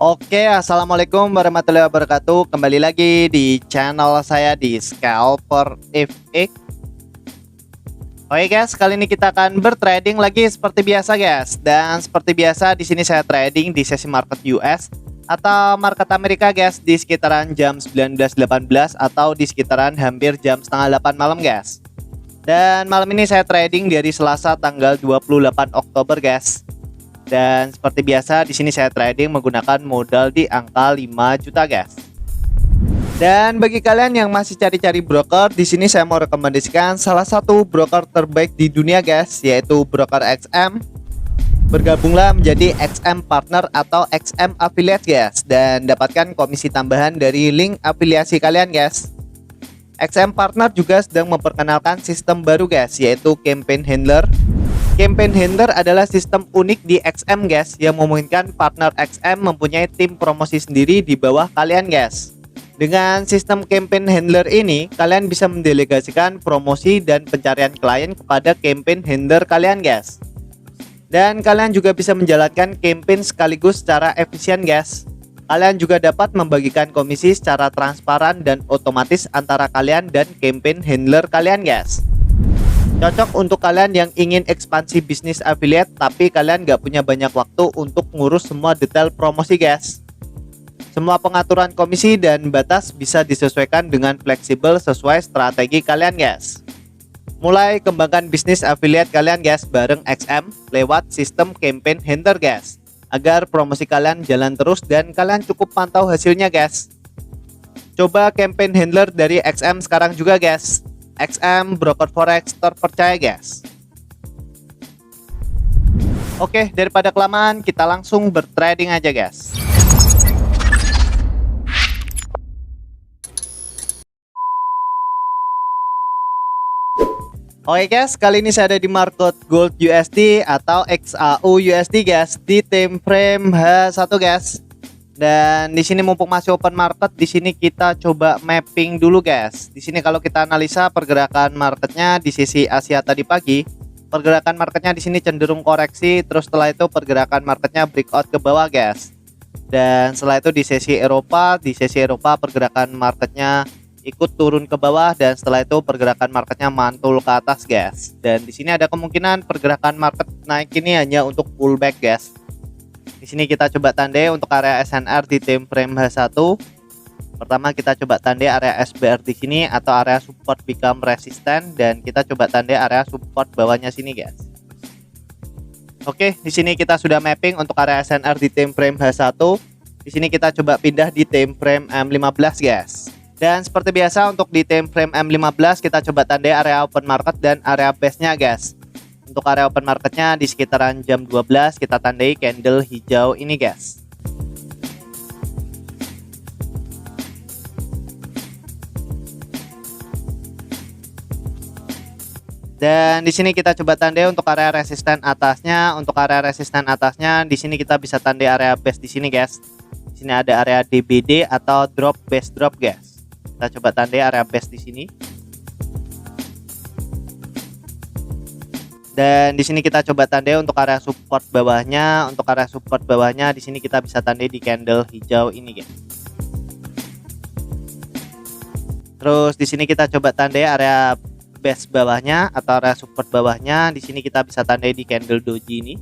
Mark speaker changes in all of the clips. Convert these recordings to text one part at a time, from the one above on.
Speaker 1: Oke, assalamualaikum warahmatullahi wabarakatuh. Kembali lagi di channel saya di Scalper FX. Oke guys, kali ini kita akan bertrading lagi seperti biasa guys. Dan seperti biasa di sini saya trading di sesi market US atau market Amerika guys di sekitaran jam 19.18 atau di sekitaran hampir jam setengah 8 malam guys. Dan malam ini saya trading dari Selasa tanggal 28 Oktober guys. Dan seperti biasa di sini saya trading menggunakan modal di angka 5 juta guys. Dan bagi kalian yang masih cari-cari broker, di sini saya mau rekomendasikan salah satu broker terbaik di dunia guys, yaitu broker XM. Bergabunglah menjadi XM Partner atau XM Affiliate guys, dan dapatkan komisi tambahan dari link afiliasi kalian guys. XM Partner juga sedang memperkenalkan sistem baru guys, yaitu Campaign Handler. Campaign Handler adalah sistem unik di XM guys, yang memungkinkan partner XM mempunyai tim promosi sendiri di bawah kalian guys. Dengan sistem Campaign Handler ini, kalian bisa mendelegasikan promosi dan pencarian klien kepada Campaign Handler kalian guys. Dan kalian juga bisa menjalankan campaign sekaligus secara efisien guys. Kalian juga dapat membagikan komisi secara transparan dan otomatis antara kalian dan Campaign Handler kalian guys. Cocok untuk kalian yang ingin ekspansi bisnis affiliate tapi kalian gak punya banyak waktu untuk ngurus semua detail promosi guys. Semua pengaturan komisi dan batas bisa disesuaikan dengan fleksibel sesuai strategi kalian guys. Mulai kembangkan bisnis affiliate kalian guys bareng XM lewat sistem Campaign Handler guys, agar promosi kalian jalan terus dan kalian cukup pantau hasilnya guys. Coba Campaign Handler dari XM sekarang juga guys. XM broker forex terpercaya guys. Oke, daripada kelamaan kita langsung bertrading aja guys. Oke guys, kali ini saya ada di market gold USD atau XAU USD guys di time frame H1 guys. Dan di sini mumpung masih open market, di sini kita coba mapping dulu guys. Di sini kalau kita analisa pergerakan marketnya di sisi Asia tadi pagi, pergerakan marketnya di sini cenderung koreksi, terus setelah itu pergerakan marketnya breakout ke bawah guys. Dan setelah itu di sesi Eropa pergerakan marketnya ikut turun ke bawah, dan setelah itu pergerakan marketnya mantul ke atas guys. Dan di sini ada kemungkinan pergerakan market naik ini hanya untuk pullback guys. Di sini kita coba tandai untuk area SNR di time frame H1. Pertama kita coba tandai area SBR di sini atau area support become resistant, dan kita coba tandai area support bawahnya sini guys. Oke, di sini kita sudah mapping untuk area SNR di time frame H1. Di sini kita coba pindah di time frame M15 guys. Dan seperti biasa untuk di time frame M15 kita coba tandai area open market dan area base-nya guys. Untuk area open marketnya di sekitaran jam 12 kita tandai candle hijau ini guys. Dan di sini kita coba tandai untuk area resisten atasnya. Untuk area resisten atasnya di sini kita bisa tandai area base di sini guys. Di sini ada area DBD atau drop base drop guys. Kita coba tandai area base di sini. Dan di sini kita coba tandai untuk area support bawahnya. Untuk area support bawahnya di sini kita bisa tandai di candle hijau ini guys. Terus di sini kita coba tandai area base bawahnya atau area support bawahnya. Di sini kita bisa tandai di candle doji ini.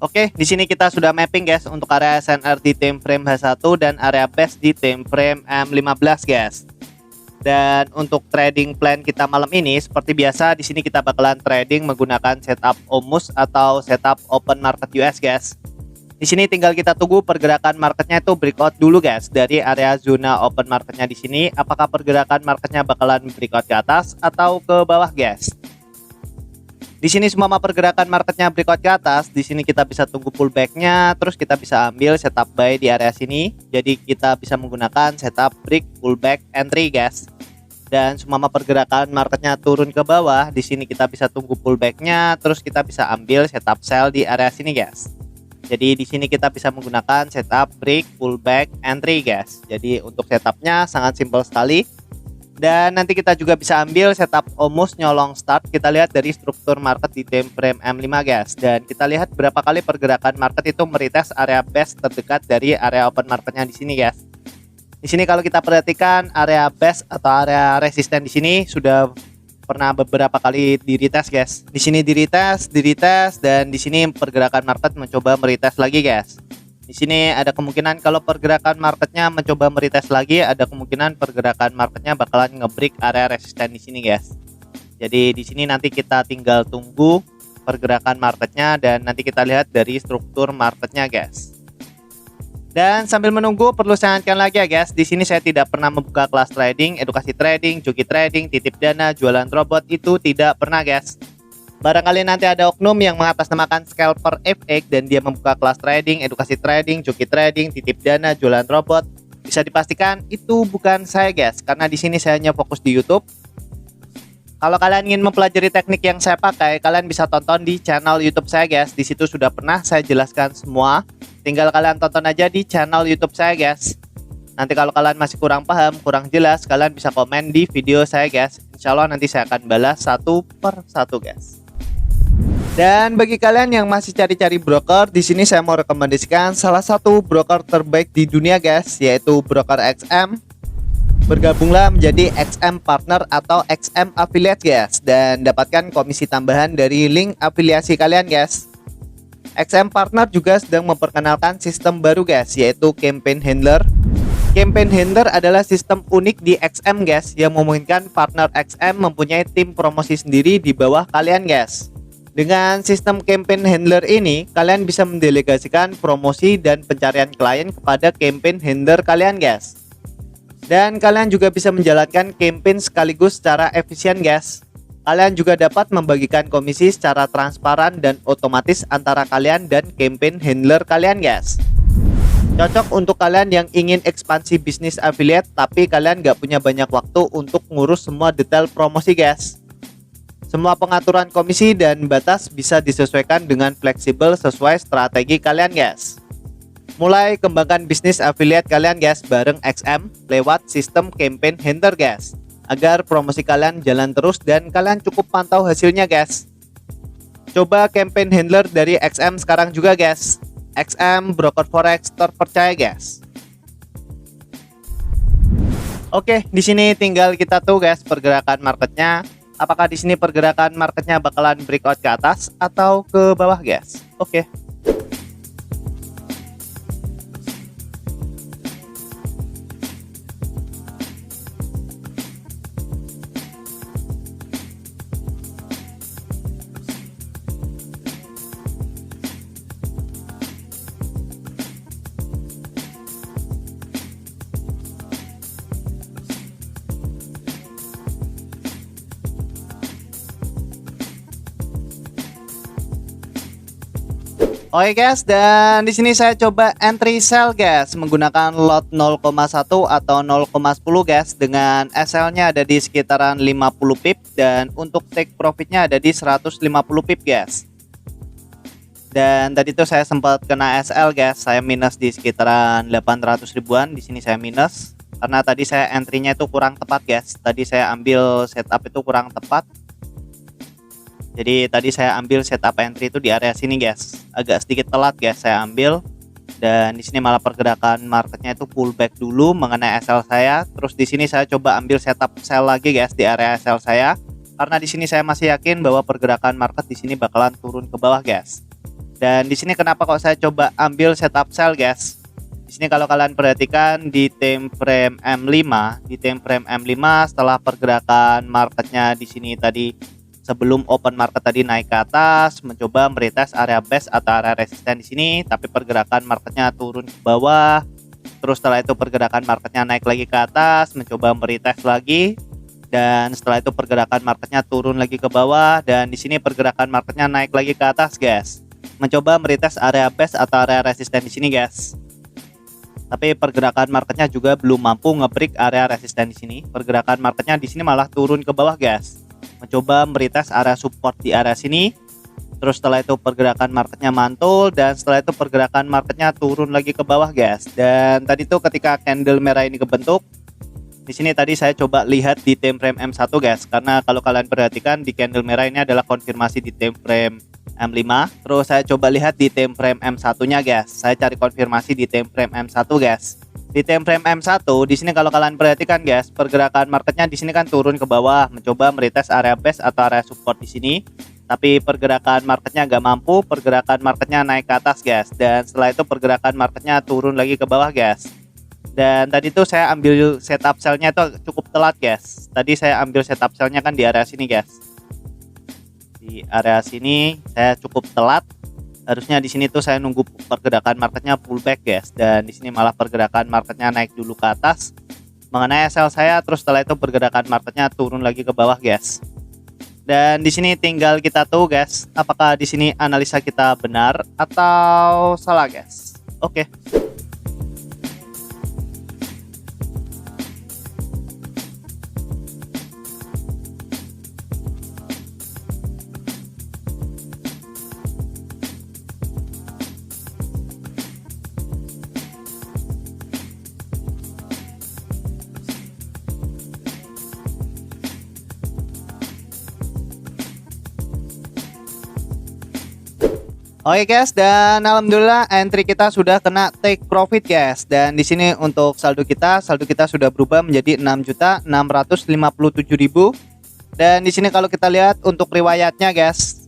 Speaker 1: Oke, di sini kita sudah mapping guys untuk area SNR di time frame H1 dan area base di time frame M15 guys. Dan untuk trading plan kita malam ini seperti biasa di sini kita bakalan trading menggunakan setup OMUS atau setup open market US guys. Di sini tinggal kita tunggu pergerakan marketnya itu breakout dulu guys dari area zona open marketnya di sini. Apakah pergerakan marketnya bakalan breakout ke atas atau ke bawah guys? Di sini semua pergerakan marketnya breakout ke atas. Di sini kita bisa tunggu pullbacknya, terus kita bisa ambil setup buy di area sini. Jadi kita bisa menggunakan setup break, pullback, entry guys. Dan semua pergerakan marketnya turun ke bawah, di sini kita bisa tunggu pullbacknya, terus kita bisa ambil setup sell di area sini guys. Jadi di sini kita bisa menggunakan setup break, pullback, entry guys. Jadi untuk setupnya sangat simpel sekali. Dan nanti kita juga bisa ambil setup almost nyolong start. Kita lihat dari struktur market di time frame M5 guys. Dan kita lihat berapa kali pergerakan market itu meretest area base terdekat dari area open marketnya di sini guys. Di sini kalau kita perhatikan area base atau area resisten di sini sudah pernah beberapa kali di retest guys. Di sini di retest, dan di sini pergerakan market mencoba meretest lagi guys. Di sini ada kemungkinan kalau pergerakan marketnya mencoba meretest lagi, ada kemungkinan pergerakan marketnya bakalan ngebreak area resisten di sini guys. Jadi di sini nanti kita tinggal tunggu pergerakan marketnya dan nanti kita lihat dari struktur marketnya guys. Dan sambil menunggu perlu saya ingatkan lagi ya guys, di sini saya tidak pernah membuka kelas trading, edukasi trading, joki trading, titip dana, jualan robot, itu tidak pernah guys. Barangkali nanti ada oknum yang mengatasnamakan scalper FX dan dia membuka kelas trading, edukasi trading, joki trading, titip dana, jualan robot. Bisa dipastikan itu bukan saya guys, karena di sini saya hanya fokus di YouTube. Kalau kalian ingin mempelajari teknik yang saya pakai, kalian bisa tonton di channel YouTube saya guys. Di situ sudah pernah saya jelaskan semua. Tinggal kalian tonton aja di channel YouTube saya guys. Nanti kalau kalian masih kurang paham, kurang jelas, kalian bisa komen di video saya guys. Insya Allah nanti saya akan balas satu per satu guys. Dan bagi kalian yang masih cari-cari broker, di sini saya mau rekomendasikan salah satu broker terbaik di dunia guys, yaitu broker XM. Bergabunglah menjadi XM Partner atau XM Affiliate guys, dan dapatkan komisi tambahan dari link afiliasi kalian guys. XM Partner juga sedang memperkenalkan sistem baru guys, yaitu Campaign Handler. Campaign Handler adalah sistem unik di XM guys, yang memungkinkan partner XM mempunyai tim promosi sendiri di bawah kalian guys. Dengan sistem Campaign Handler ini, kalian bisa mendelegasikan promosi dan pencarian klien kepada Campaign Handler kalian guys. Dan kalian juga bisa menjalankan campaign sekaligus secara efisien guys. Kalian juga dapat membagikan komisi secara transparan dan otomatis antara kalian dan Campaign Handler kalian guys. Cocok untuk kalian yang ingin ekspansi bisnis affiliate tapi kalian gak punya banyak waktu untuk ngurus semua detail promosi guys. Semua pengaturan komisi dan batas bisa disesuaikan dengan fleksibel sesuai strategi kalian guys. Mulai kembangkan bisnis affiliate kalian guys bareng XM lewat sistem Campaign Handler guys, agar promosi kalian jalan terus dan kalian cukup pantau hasilnya guys. Coba Campaign Handler dari XM sekarang juga guys. XM broker forex terpercaya guys. Oke, di sini tinggal kita tuh guys pergerakan marketnya. Apakah di sini pergerakan marketnya bakalan breakout ke atas atau ke bawah guys? Oke. Oke guys, dan di sini saya coba entry sell guys menggunakan lot 0,1 atau 0,10 guys, dengan SL-nya ada di sekitaran 50 pip dan untuk take profitnya ada di 150 pip guys. Dan tadi tuh saya sempat kena SL guys, saya minus di sekitaran 800 ribuan. Di sini saya minus karena tadi saya entry-nya itu kurang tepat guys. Tadi saya ambil setup itu kurang tepat. Jadi tadi saya ambil setup entry itu di area sini guys, agak sedikit telat guys saya ambil, dan di sini malah pergerakan marketnya itu pullback dulu mengenai SL saya. Terus di sini saya coba ambil setup sell lagi guys di area SL saya, karena di sini saya masih yakin bahwa pergerakan market di sini bakalan turun ke bawah guys. Dan di sini kenapa kok saya coba ambil setup sell guys? Di sini kalau kalian perhatikan di time frame M5, setelah pergerakan marketnya di sini tadi sebelum open market tadi naik ke atas, mencoba meretest area base atau area resisten di sini, tapi pergerakan marketnya turun ke bawah. Terus setelah itu pergerakan marketnya naik lagi ke atas, mencoba meretest lagi, dan setelah itu pergerakan marketnya turun lagi ke bawah, dan di sini pergerakan marketnya naik lagi ke atas guys, mencoba meretest area base atau area resisten di sini guys. Tapi pergerakan marketnya juga belum mampu nge-break area resisten di sini. Pergerakan marketnya di sini malah turun ke bawah guys, mencoba meretest area support di area sini. Terus setelah itu pergerakan marketnya mantul, dan setelah itu pergerakan marketnya turun lagi ke bawah guys. Dan tadi tuh ketika candle merah ini kebentuk, Di sini tadi saya coba lihat di time frame M1 guys, karena kalau kalian perhatikan di candle merah ini adalah konfirmasi di time frame M5. Terus saya coba lihat di time frame M1-nya guys. Saya cari konfirmasi di time frame M1 guys. Di time frame M1 di sini kalau kalian perhatikan guys, pergerakan marketnya di sini kan turun ke bawah, mencoba meretest area base atau area support di sini. Tapi pergerakan marketnya nggak mampu, pergerakan marketnya naik ke atas guys. Dan setelah itu pergerakan marketnya turun lagi ke bawah guys. Dan tadi tuh saya ambil setup sell-nya itu cukup telat guys. Tadi saya ambil setup sell-nya kan di area sini guys. Di area sini saya cukup telat. Harusnya di sini tuh saya nunggu pergerakan marketnya pullback guys. Dan di sini malah pergerakan marketnya naik dulu ke atas mengenai sell saya, terus setelah itu pergerakan marketnya turun lagi ke bawah guys. Dan di sini tinggal kita tahu guys, apakah di sini analisa kita benar atau salah guys. Oke. Oke guys, dan alhamdulillah entry kita sudah kena take profit guys. Dan di sini untuk saldo kita sudah berubah menjadi 6.657.000. Dan di sini kalau kita lihat untuk riwayatnya guys,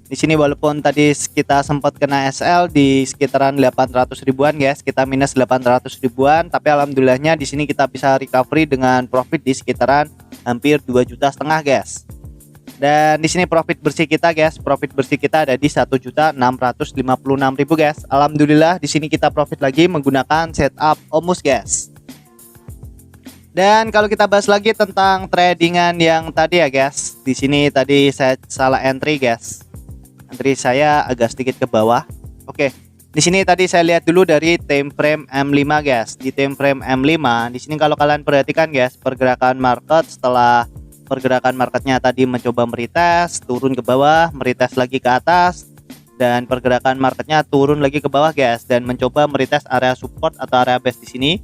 Speaker 1: di sini walaupun tadi kita sempat kena SL di sekitaran 800 ribuan guys, kita minus 800 ribuan, tapi alhamdulillahnya di sini kita bisa recovery dengan profit di sekitaran hampir 2,5 juta guys. Dan di sini profit bersih kita guys, profit bersih kita ada di 1.656.000 guys. Alhamdulillah di sini kita profit lagi menggunakan setup Omus guys. Dan kalau kita bahas lagi tentang tradingan yang tadi ya guys, di sini tadi saya salah entry guys. Entry saya agak sedikit ke bawah. Oke. Di sini tadi saya lihat dulu dari time frame M5 guys. Di time frame M5 di sini kalau kalian perhatikan guys, pergerakan market setelah pergerakan marketnya tadi mencoba meretest, turun ke bawah, meretest lagi ke atas, dan pergerakan marketnya turun lagi ke bawah guys, dan mencoba meretest area support atau area base di sini.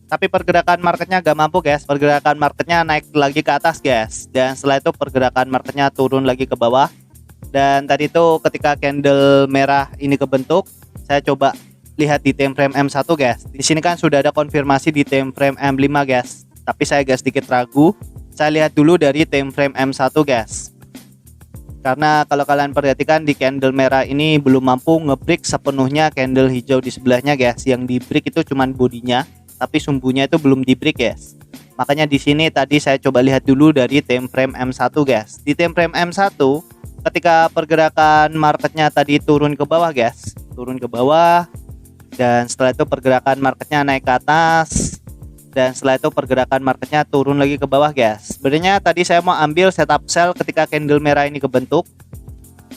Speaker 1: Tapi pergerakan marketnya gak mampu guys, pergerakan marketnya naik lagi ke atas guys, dan setelah itu pergerakan marketnya turun lagi ke bawah. Dan tadi itu ketika candle merah ini kebentuk, saya coba lihat di time frame M1 guys. Di sini kan sudah ada konfirmasi di time frame M5 guys, tapi saya agak sedikit ragu. Saya lihat dulu dari time frame M1 guys. Karena kalau kalian perhatikan di candle merah ini belum mampu nge-break sepenuhnya candle hijau di sebelahnya guys. Yang di break itu cuman bodinya, tapi sumbunya itu belum di break guys. Makanya di sini tadi saya coba lihat dulu dari time frame M1 guys. Di time frame M1 ketika pergerakan marketnya tadi turun ke bawah guys, turun ke bawah, dan setelah itu pergerakan marketnya naik ke atas. Dan setelah itu pergerakan marketnya turun lagi ke bawah guys. Sebenarnya tadi saya mau ambil setup sell ketika candle merah ini kebentuk,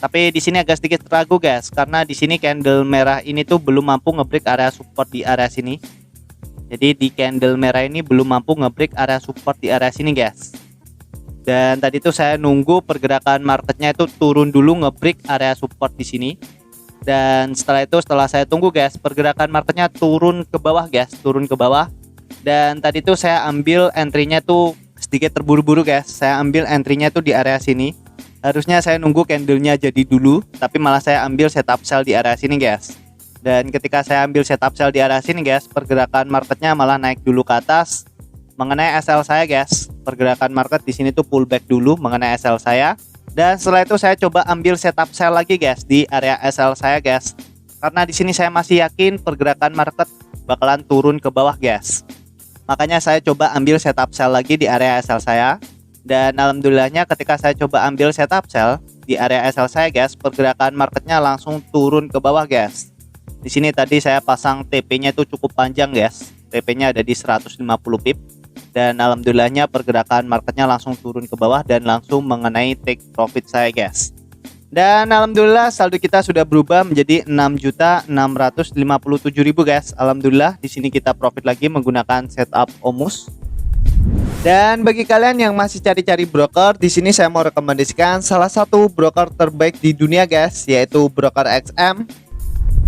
Speaker 1: tapi di sini agak sedikit ragu guys, karena di sini candle merah ini tuh belum mampu ngebreak area support di area sini. Jadi di candle merah ini belum mampu ngebreak area support di area sini guys. Dan tadi tuh saya nunggu pergerakan marketnya itu turun dulu ngebreak area support di sini. Dan setelah itu setelah saya tunggu guys, pergerakan marketnya turun ke bawah guys, turun ke bawah. Dan tadi tuh saya ambil entry-nya tuh sedikit terburu-buru guys. Saya ambil entry-nya tuh di area sini. Harusnya saya nunggu candle-nya jadi dulu, tapi malah saya ambil setup sell di area sini guys. Dan ketika saya ambil setup sell di area sini guys, pergerakan marketnya malah naik dulu ke atas mengenai SL saya guys. Pergerakan market di sini tuh pullback dulu mengenai SL saya. Dan setelah itu saya coba ambil setup sell lagi guys di area SL saya guys. Karena di sini saya masih yakin pergerakan market bakalan turun ke bawah guys. Makanya saya coba ambil setup sell lagi di area SL saya. Dan alhamdulillahnya ketika saya coba ambil setup sell di area SL saya guys, pergerakan marketnya langsung turun ke bawah guys. Di sini tadi saya pasang TP-nya itu cukup panjang guys. TP-nya ada di 150 pip. Dan alhamdulillahnya pergerakan marketnya langsung turun ke bawah dan langsung mengenai take profit saya guys. Dan alhamdulillah saldo kita sudah berubah menjadi 6.657.000 guys. Alhamdulillah di sini kita profit lagi menggunakan setup Omus. Dan bagi kalian yang masih cari-cari broker, di sini saya mau rekomendasikan salah satu broker terbaik di dunia guys, yaitu Broker XM.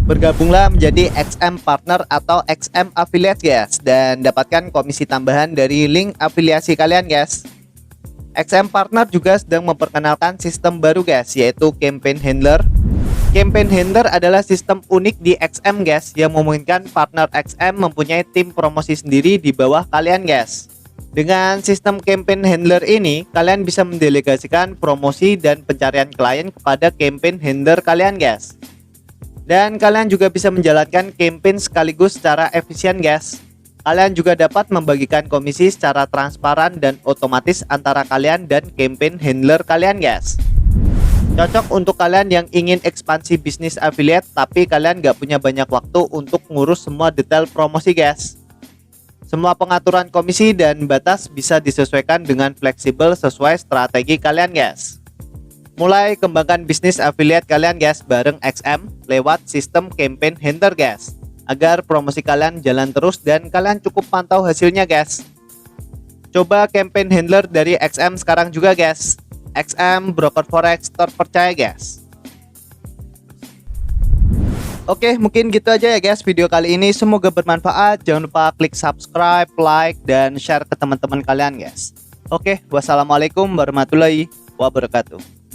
Speaker 1: Bergabunglah menjadi XM Partner atau XM Affiliate guys, dan dapatkan komisi tambahan dari link afiliasi kalian guys. XM Partner juga sedang memperkenalkan sistem baru guys, yaitu Campaign Handler. Campaign Handler adalah sistem unik di XM guys, yang memungkinkan partner XM mempunyai tim promosi sendiri di bawah kalian guys. Dengan sistem Campaign Handler ini, kalian bisa mendelegasikan promosi dan pencarian klien kepada Campaign Handler kalian guys. Dan kalian juga bisa menjalankan campaign sekaligus secara efisien guys. Kalian juga dapat membagikan komisi secara transparan dan otomatis antara kalian dan campaign handler kalian guys. Cocok untuk kalian yang ingin ekspansi bisnis affiliate tapi kalian gak punya banyak waktu untuk ngurus semua detail promosi guys. Semua pengaturan komisi dan batas bisa disesuaikan dengan fleksibel sesuai strategi kalian guys. Mulai kembangkan bisnis affiliate kalian guys bareng XM lewat sistem campaign handler guys, agar promosi kalian jalan terus dan kalian cukup pantau hasilnya guys. Coba campaign handler dari XM sekarang juga guys. XM broker forex terpercaya guys. Oke, mungkin gitu aja ya guys video kali ini, semoga bermanfaat. Jangan lupa klik subscribe, like, dan share ke teman-teman kalian guys. Oke, wassalamualaikum warahmatullahi wabarakatuh.